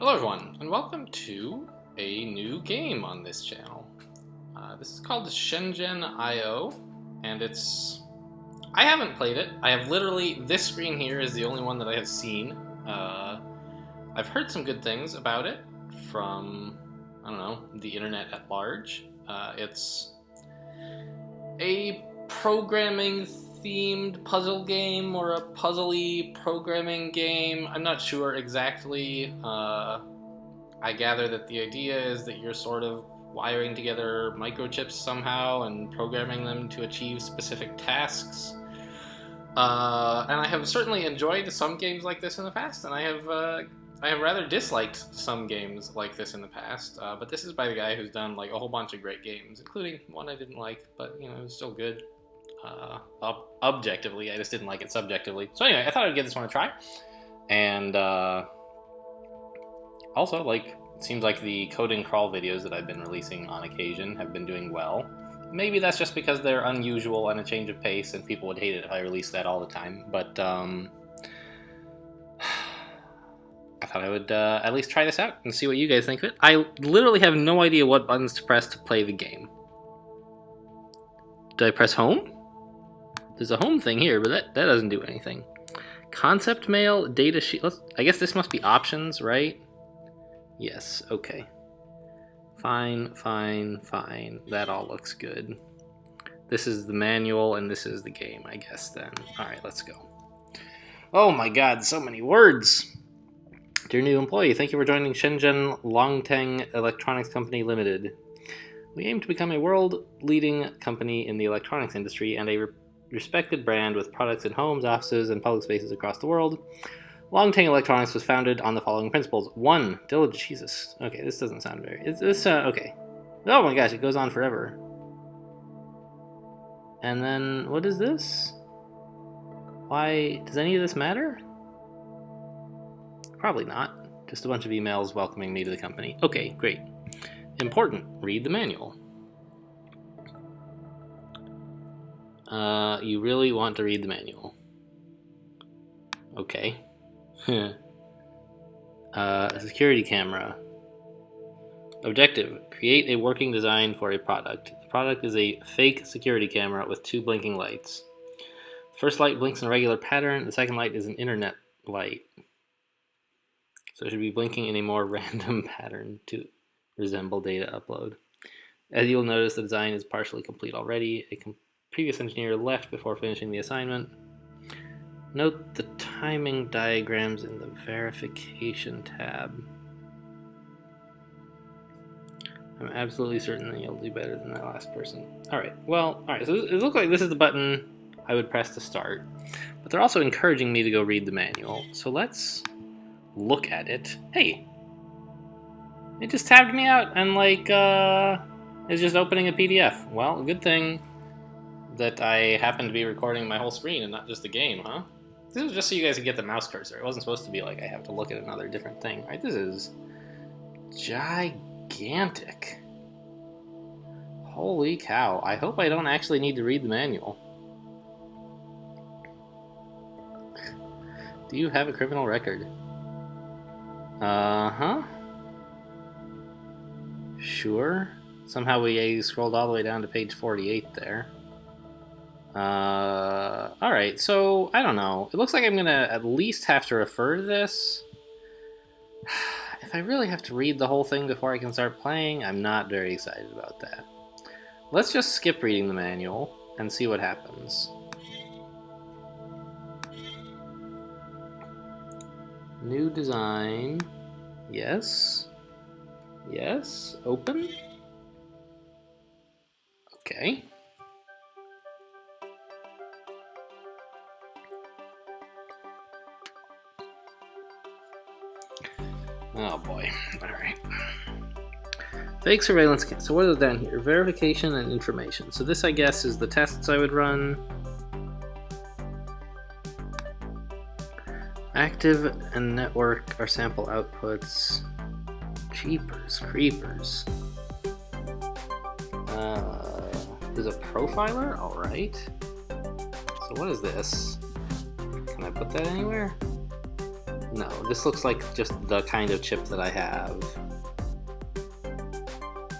Hello everyone, and welcome to a new game on this channel. This is called SHENZHEN I, and I haven't played it. I have literally, this screen here is the only one that I have seen. I've heard some good things about it from, I don't know, the internet at large. It's a programming themed puzzle game or a puzzly programming game. I'm not sure exactly. I gather that the idea is that you're sort of wiring together microchips somehow and programming them to achieve specific tasks. And I have certainly enjoyed some games like this in the past, and I have rather disliked some games like this in the past. But this is by the guy who's done like a whole bunch of great games, including one I didn't like, but you know, it was still good. Objectively, I just didn't like it subjectively. So anyway, I thought I'd give this one a try. And also, like, it seems like the code and crawl videos that I've been releasing on occasion have been doing well. Maybe that's just because they're unusual and a change of pace, and people would hate it if I released that all the time. But I thought I would at least try this out and see what you guys think of it. I literally have no idea what buttons to press to play the game. Do I press home? There's a home thing here, but that doesn't do anything. Concept mail, data sheet. I guess this must be options, right? Yes, okay. Fine. That all looks good. This is the manual, and this is the game, I guess, then. Alright, let's go. Oh my god, so many words! Dear new employee, thank you for joining Shenzhen Longteng Electronics Company Limited. We aim to become a world-leading company in the electronics industry and a respected brand with products in homes, offices, and public spaces across the world. Longteng Electronics was founded on the following principles. 1. Diligence. Jesus. Okay, this doesn't sound very... okay. Oh my gosh, it goes on forever. And then, what is this? Why... Does any of this matter? Probably not. Just a bunch of emails welcoming me to the company. Okay, great. Important. Read the manual. You really want to read the manual. Okay. A security camera. Objective. Create a working design for a product. The product is a fake security camera with 2 blinking lights. The first light blinks in a regular pattern. The second light is an internet light. So it should be blinking in a more random pattern to resemble data upload. As you'll notice, the design is partially complete already. A previous engineer left before finishing the assignment. Note the timing diagrams in the verification tab. I'm absolutely certain that you'll do better than that last person. Alright, so it looks like this is the button I would press to start. But they're also encouraging me to go read the manual. So let's look at it. Hey! It just tabbed me out and like, it's just opening a PDF. Well, good thing that I happen to be recording my whole screen and not just the game, huh? This was just so you guys could get the mouse cursor. It wasn't supposed to be like I have to look at another different thing, right? This is gigantic. Holy cow. I hope I don't actually need to read the manual. Do you have a criminal record? Uh-huh. Sure. Somehow we scrolled all the way down to page 48 there. Alright, so, I don't know. It looks like I'm gonna at least have to refer to this. If I really have to read the whole thing before I can start playing, I'm not very excited about that. Let's just skip reading the manual and see what happens. New design. Yes. Yes. Open. Okay. Oh boy. Alright. Fake surveillance. So what is down here? Verification and information. So this, I guess, is the tests I would run. Active and network are sample outputs. Jeepers creepers. There's a profiler? Alright. So what is this? Can I put that anywhere? No, this looks like just the kind of chip that I have.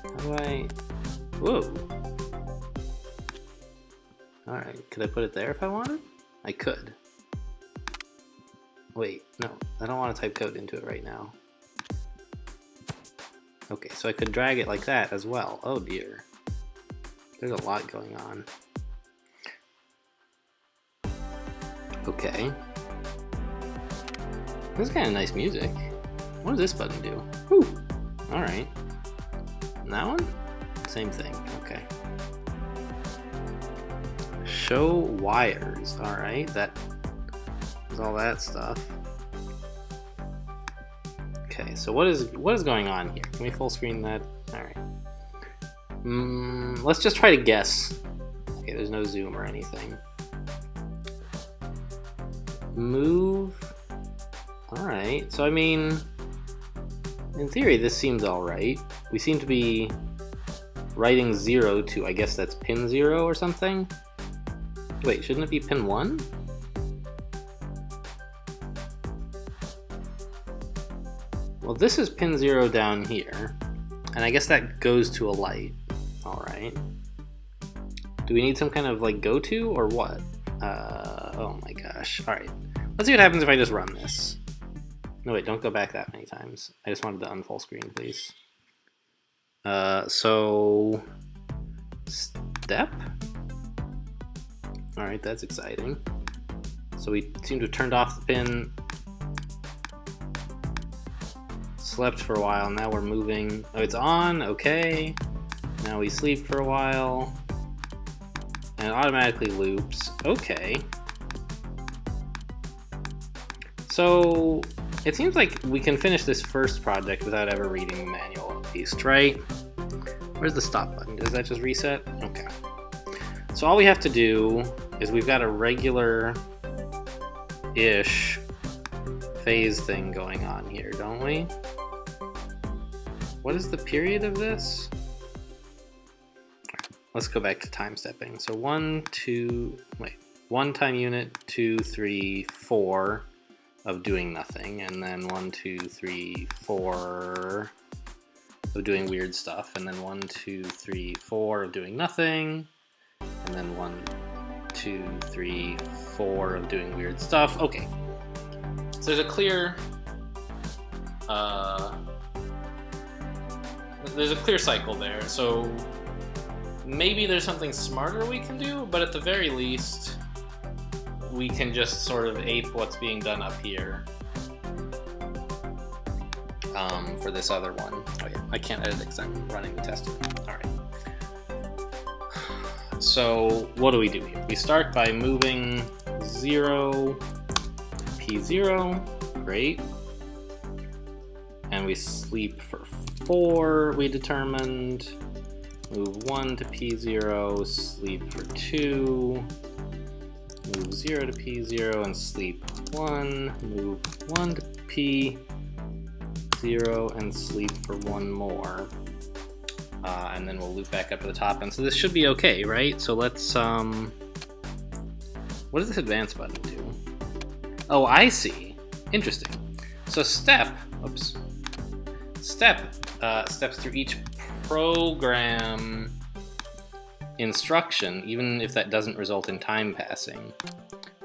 How do I... Whoa. Alright, could I put it there if I wanted? I could. Wait, no, I don't want to type code into it right now. Okay, so I could drag it like that as well. Oh dear. There's a lot going on. Okay. This is kind of nice music. What does this button do? Whew! Alright. And that one? Same thing, okay. Show wires, alright, that is all that stuff. Okay, so what is going on here? Can we full screen that? Alright. Let's just try to guess. Okay, there's no zoom or anything. Move. Alright, so I mean, in theory this seems alright. We seem to be writing 0 to, I guess that's pin 0 or something? Wait, shouldn't it be pin 1? Well, this is pin 0 down here, and I guess that goes to a light. Alright. Do we need some kind of like go-to or what? Oh my gosh. Alright. Let's see what happens if I just run this. No, wait, don't go back that many times. I just wanted to unfull screen, please. So... Step? Alright, that's exciting. So we seem to have turned off the pin. Slept for a while, now we're moving. Oh, it's on, okay. Now we sleep for a while. And it automatically loops, okay. So, it seems like we can finish this first project without ever reading the manual at least, right? Where's the stop button? Does that just reset? Okay. So all we have to do is we've got a regular-ish phase thing going on here, don't we? What is the period of this? Let's go back to time stepping. So 1 time unit, 2, 3, 4 of doing nothing, and then 1, 2, 3, 4 of doing weird stuff, and then 1, 2, 3, 4 of doing nothing, and then 1, 2, 3, 4 of doing weird stuff. Okay. So there's a clear cycle there. So maybe there's something smarter we can do, but at the very least, we can just sort of ape what's being done up here for this other one. Oh yeah, I can't edit it because I'm running the test. Alright. So what do we do here? We start by moving 0, P0, great. And we sleep for 4, we determined. Move 1 to P0, sleep for 2. Move 0 to P0 and sleep 1. Move 1 to P0 and sleep for 1 more. And then we'll loop back up to the top. And so this should be okay, right? So let's, what does this advance button do? Oh, I see. Interesting. So step steps through each program instruction, even if that doesn't result in time passing.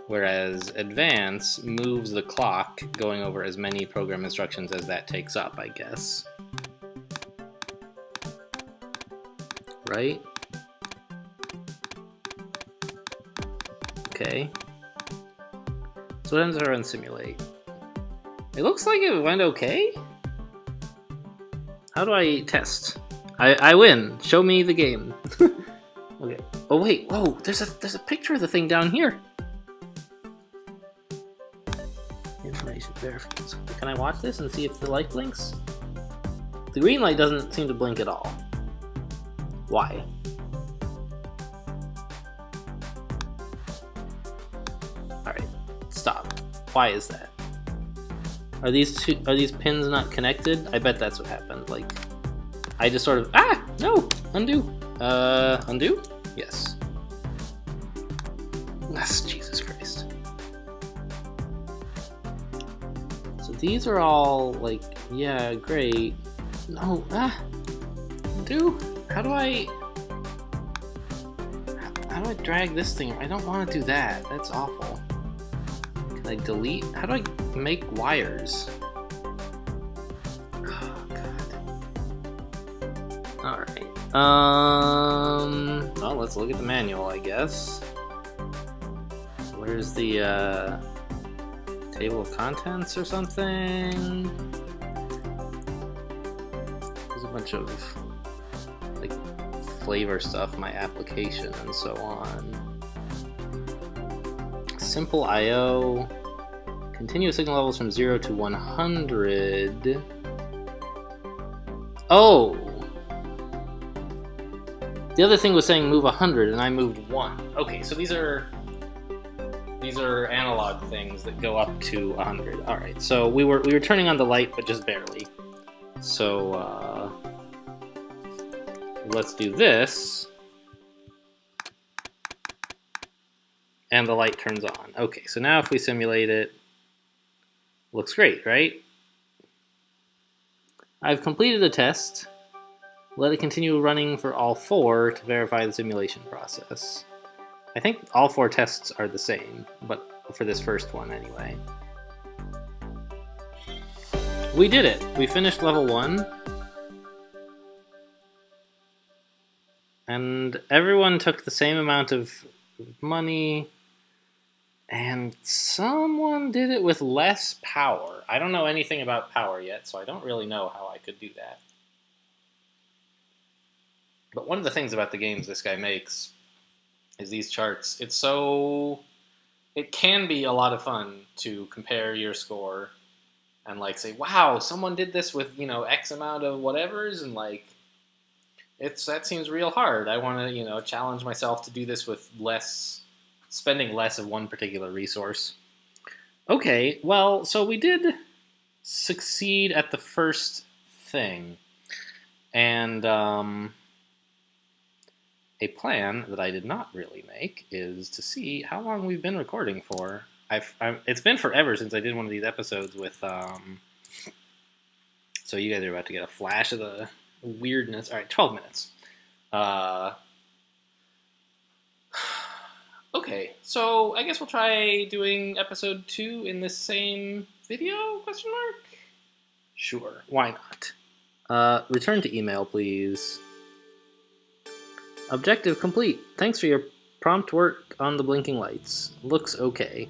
Whereas advance moves the clock, going over as many program instructions as that takes up, I guess. Right? Okay. So what happens if I run simulate? It looks like it went okay. How do I test? I win. Show me the game. Okay. Oh wait. Whoa. There's a picture of the thing down here. Information verification. Can I watch this and see if the light blinks? The green light doesn't seem to blink at all. Why? Alright, stop. Why is that? Are these pins not connected? I bet that's what happened. Like, I just sort of, no, undo. Undo? Yes. Yes, Jesus Christ. these are all, like, yeah, great. No, how do I drag this thing? I don't want to do that. That's awful. Can I delete? How do I make wires? Oh, God. Alright. Well, let's look at the manual, I guess. Where's the, table of contents or something? There's a bunch of, like, flavor stuff, my application, and so on. Simple I/O. Continue signal levels from 0 to 100. Oh! The other thing was saying move 100, and I moved 1. Okay, so these are analog things that go up to 100. All right, so we were turning on the light, but just barely. So let's do this, and the light turns on. Okay, so now if we simulate it, looks great, right? I've completed the test. Let it continue running for all 4 to verify the simulation process. I think all 4 tests are the same, but for this first one anyway. We did it! We finished level 1. And everyone took the same amount of money, and someone did it with less power. I don't know anything about power yet, so I don't really know how I could do that. But one of the things about the games this guy makes is these charts. It can be a lot of fun to compare your score and like say, wow, someone did this with, X amount of whatevers, and like, that seems real hard. I want to, challenge myself to do this with spending less of one particular resource. Okay, well, so we did succeed at the first thing. And a plan that I did not really make is to see how long we've been recording for. It's been forever since I did one of these episodes with, so you guys are about to get a flash of the weirdness. All right, 12 minutes. Okay, so I guess we'll try doing episode 2 in this same video, question mark? Sure, why not? Return to email, please. Objective complete. Thanks for your prompt work on the blinking lights. Looks okay.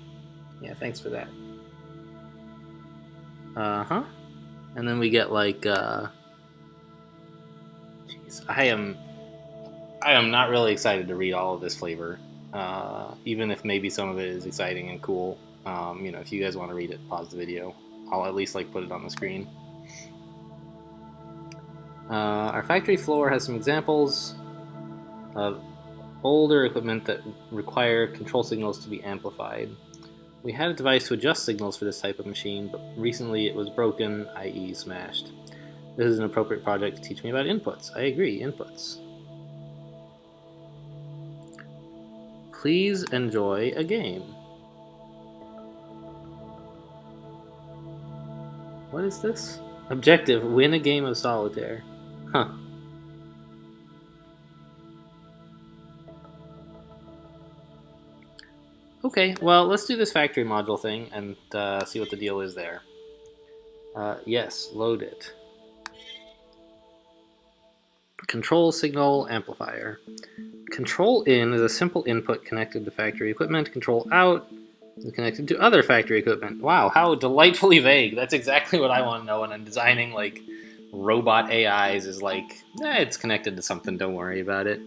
Yeah, thanks for that. Uh-huh. And then we get like, jeez, I am not really excited to read all of this flavor. Even if maybe some of it is exciting and cool. If you guys want to read it, pause the video. I'll at least put it on the screen. Our factory floor has some examples of older equipment that require control signals to be amplified. We had a device to adjust signals for this type of machine, but recently it was broken, i.e. smashed. This is an appropriate project to teach me about inputs. I agree, inputs. Please enjoy a game. What is this? Objective, win a game of solitaire. Huh. Okay, well, let's do this factory module thing and see what the deal is there. Yes, load it. Control signal amplifier. Control in is a simple input connected to factory equipment. Control out is connected to other factory equipment. Wow, how delightfully vague. That's exactly what I want to know when I'm designing like robot AIs is like, it's connected to something, don't worry about it.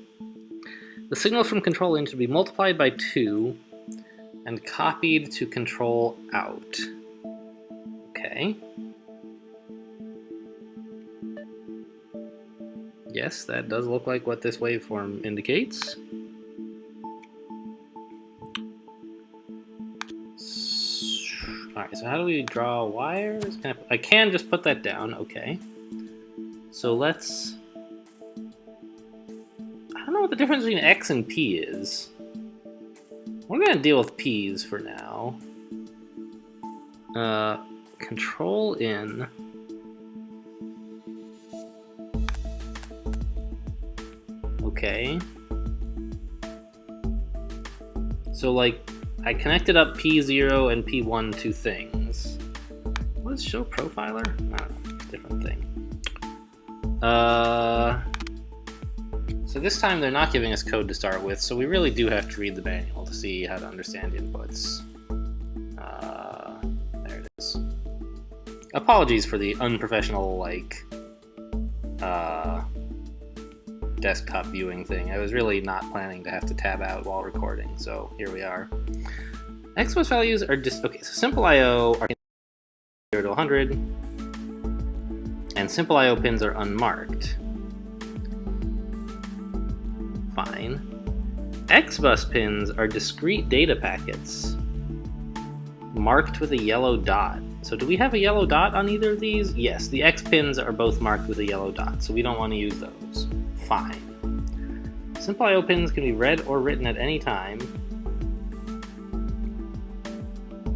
The signal from control in should be multiplied by 2 and copied to control out. Okay. Yes, that does look like what this waveform indicates. Alright, so how do we draw wires? I can just put that down, okay. So let's... I don't know what the difference between X and P is. We're going to deal with P's for now. control in. Okay. So, like, I connected up P0 and P1 to things. What is show profiler? I don't know, different thing. So this time they're not giving us code to start with, so we really do have to read the manual to see how to understand inputs. There it is. Apologies for the unprofessional, like, desktop viewing thing. I was really not planning to have to tab out while recording, so here we are. XBus values are just okay. So simple I/O are 0 to 100, and simple I/O pins are unmarked. Fine. XBus pins are discrete data packets marked with a yellow dot. So do we have a yellow dot on either of these? Yes, the X pins are both marked with a yellow dot, so we don't want to use those. Fine. Simple I/O pins can be read or written at any time.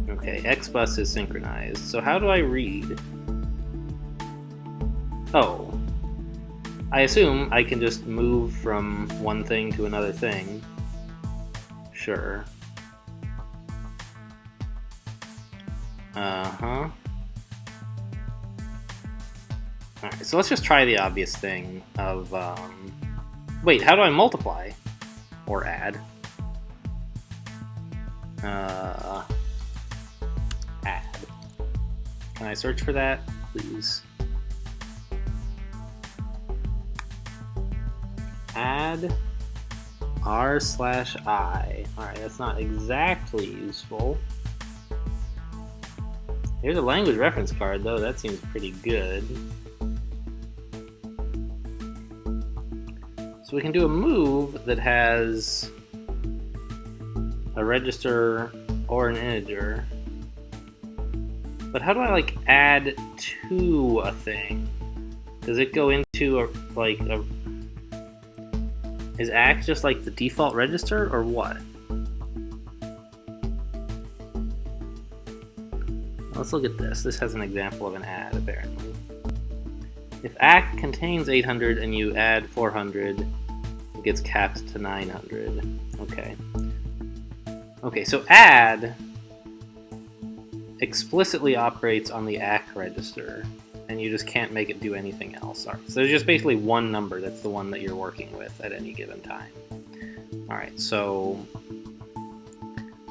Okay, XBus is synchronized. So how do I read? Oh. I assume I can just move from one thing to another thing. Sure. Uh-huh. Alright, so let's just try the obvious thing of, wait, how do I multiply? Or add? Add. Can I search for that, please? Add r/I. Alright, that's not exactly useful. Here's a language reference card, though. That seems pretty good. So we can do a move that has a register or an integer. But how do I, like, add to a thing? Does it go into a, like, a... Is ACK just like the default register, or what? Let's look at this. This has an example of an add, apparently. If ACK contains 800 and you add 400, it gets capped to 900. Okay. Okay, so add explicitly operates on the ACK register, and you just can't make it do anything else. All right, so there's just basically one number that's the one that you're working with at any given time. All right, so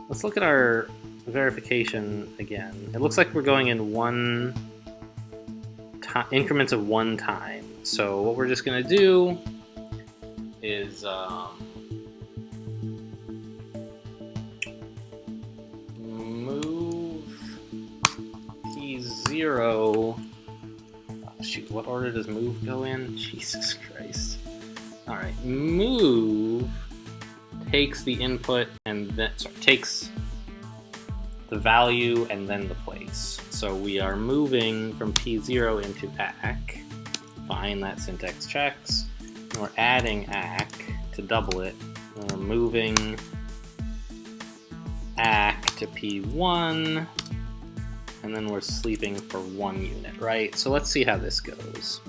let's look at our verification again. It looks like we're going in increments of 1 time. So what we're just going to do is move P0. Shoot, what order does move go in? Jesus Christ. Alright, move takes the input and then, takes the value and then the place. So we are moving from P0 into ACK. Fine, that syntax checks. And we're adding ACK to double it. And we're moving ACK to P1. And then we're sleeping for 1 unit, right? So let's see how this goes.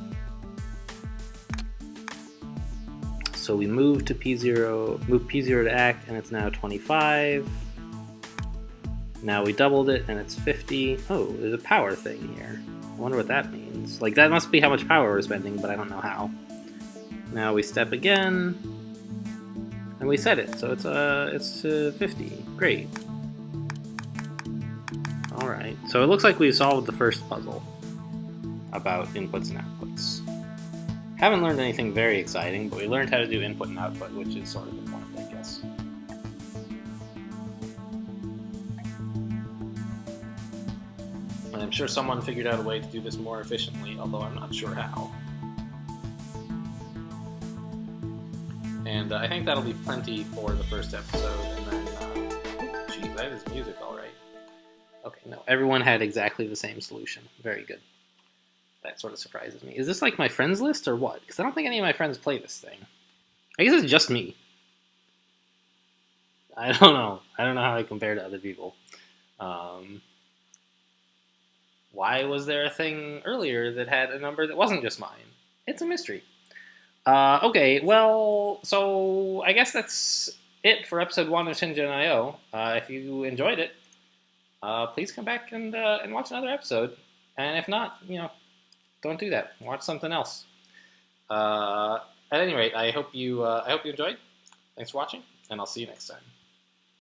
So we move to P0, move P0 to ACK, and it's now 25. Now we doubled it, and it's 50. Oh, there's a power thing here. I wonder what that means. Like, that must be how much power we're spending, but I don't know how. Now we step again, and we set it. So it's 50. Great. Alright, so it looks like we've solved the first puzzle about inputs and outputs. Haven't learned anything very exciting, but we learned how to do input and output, which is sort of the point, I guess. And I'm sure someone figured out a way to do this more efficiently, although I'm not sure how. And I think that'll be plenty for the first episode, and then... oh, geez, that is music, alright. Okay, no, everyone had exactly the same solution. Very good. That sort of surprises me. Is this like my friends list or what? Because I don't think any of my friends play this thing. I guess it's just me. I don't know. I don't know how I compare to other people. Why was there a thing earlier that had a number that wasn't just mine? It's a mystery. Okay, well, so I guess that's it for episode 1 of SHENZHEN I. If you enjoyed it, please come back and watch another episode. And if not, don't do that. Watch something else. At any rate, I hope you enjoyed. Thanks for watching, and I'll see you next time.